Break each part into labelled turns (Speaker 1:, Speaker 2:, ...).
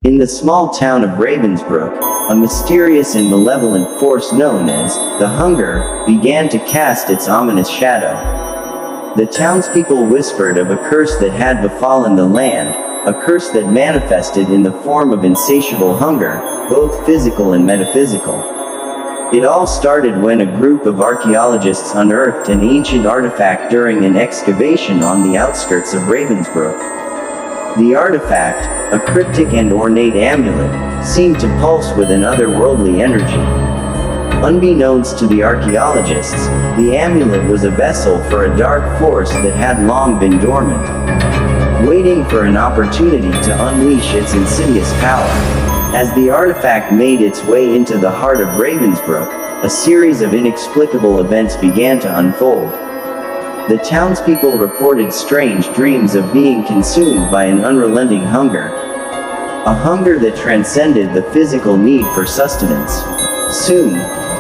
Speaker 1: In the small town of Ravensbrook, a mysterious and malevolent force known as the Hunger began to cast its ominous shadow. The townspeople whispered of a curse that had befallen the land, a curse that manifested in the form of insatiable hunger, both physical and metaphysical. It all started when a group of archaeologists unearthed an ancient artifact during an excavation on the outskirts of Ravensbrook. The artifact, a cryptic and ornate amulet, seemed to pulse with an otherworldly energy. Unbeknownst to the archaeologists, the amulet was a vessel for a dark force that had long been dormant, waiting for an opportunity to unleash its insidious power. As the artifact made its way into the heart of Ravensbrook, a series of inexplicable events began to unfold. The townspeople reported strange dreams of being consumed by an unrelenting hunger. A hunger that transcended the physical need for sustenance. Soon,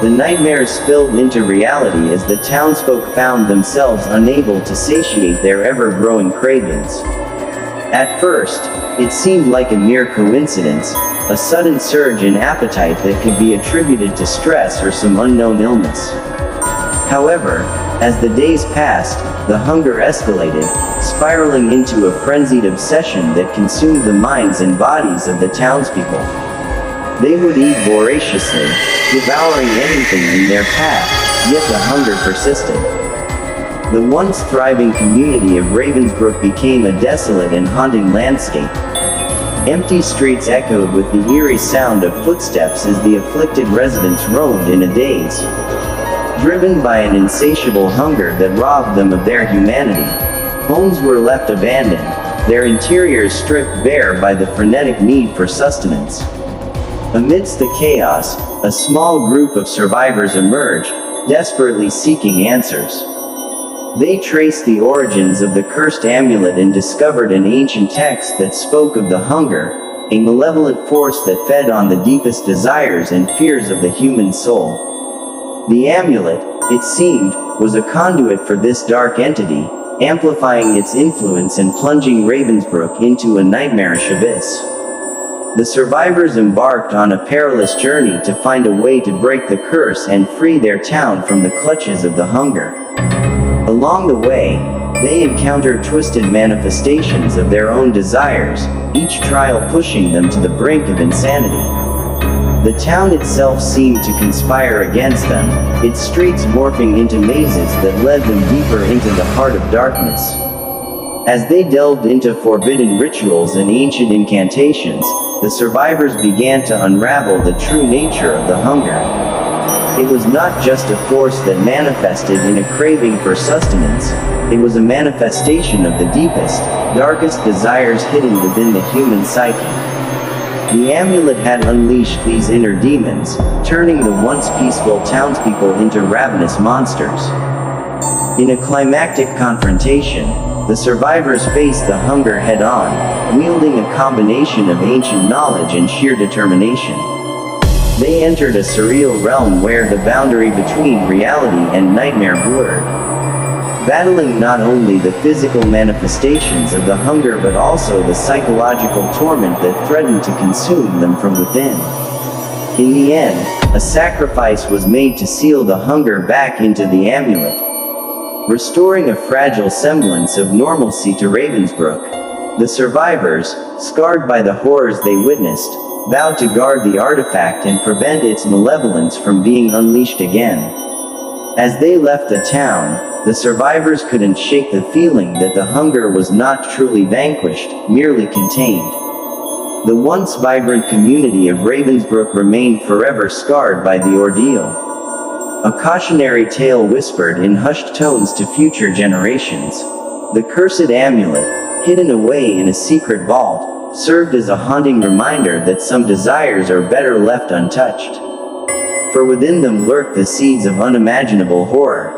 Speaker 1: the nightmares spilled into reality as the townsfolk found themselves unable to satiate their ever-growing cravings. At first, it seemed like a mere coincidence, a sudden surge in appetite that could be attributed to stress or some unknown illness. However, as the days passed, the hunger escalated, spiraling into a frenzied obsession that consumed the minds and bodies of the townspeople. They would eat voraciously, devouring anything in their path, yet the hunger persisted. The once thriving community of Ravensbrook became a desolate and haunting landscape. Empty streets echoed with the eerie sound of footsteps as the afflicted residents roamed in a daze. Driven by an insatiable hunger that robbed them of their humanity, homes were left abandoned, their interiors stripped bare by the frenetic need for sustenance. Amidst the chaos, a small group of survivors emerged, desperately seeking answers. They traced the origins of the cursed amulet and discovered an ancient text that spoke of the hunger, a malevolent force that fed on the deepest desires and fears of the human soul. The amulet, it seemed, was a conduit for this dark entity, amplifying its influence and plunging Ravensbrook into a nightmarish abyss. The survivors embarked on a perilous journey to find a way to break the curse and free their town from the clutches of the hunger. Along the way, they encountered twisted manifestations of their own desires, each trial pushing them to the brink of insanity. The town itself seemed to conspire against them, its streets morphing into mazes that led them deeper into the heart of darkness. As they delved into forbidden rituals and ancient incantations, the survivors began to unravel the true nature of the hunger. It was not just a force that manifested in a craving for sustenance, it was a manifestation of the deepest, darkest desires hidden within the human psyche. The amulet had unleashed these inner demons, turning the once peaceful townspeople into ravenous monsters. In a climactic confrontation, the survivors faced the hunger head-on, wielding a combination of ancient knowledge and sheer determination. They entered a surreal realm where the boundary between reality and nightmare blurred, battling not only the physical manifestations of the hunger but also the psychological torment that threatened to consume them from within. In the end, a sacrifice was made to seal the hunger back into the amulet, restoring a fragile semblance of normalcy to Ravensbrook. The survivors, scarred by the horrors they witnessed, vowed to guard the artifact and prevent its malevolence from being unleashed again. As they left the town, the survivors couldn't shake the feeling that the hunger was not truly vanquished, merely contained. The once vibrant community of Ravensbrook remained forever scarred by the ordeal. A cautionary tale whispered in hushed tones to future generations. The cursed amulet, hidden away in a secret vault, served as a haunting reminder that some desires are better left untouched. For within them lurked the seeds of unimaginable horror.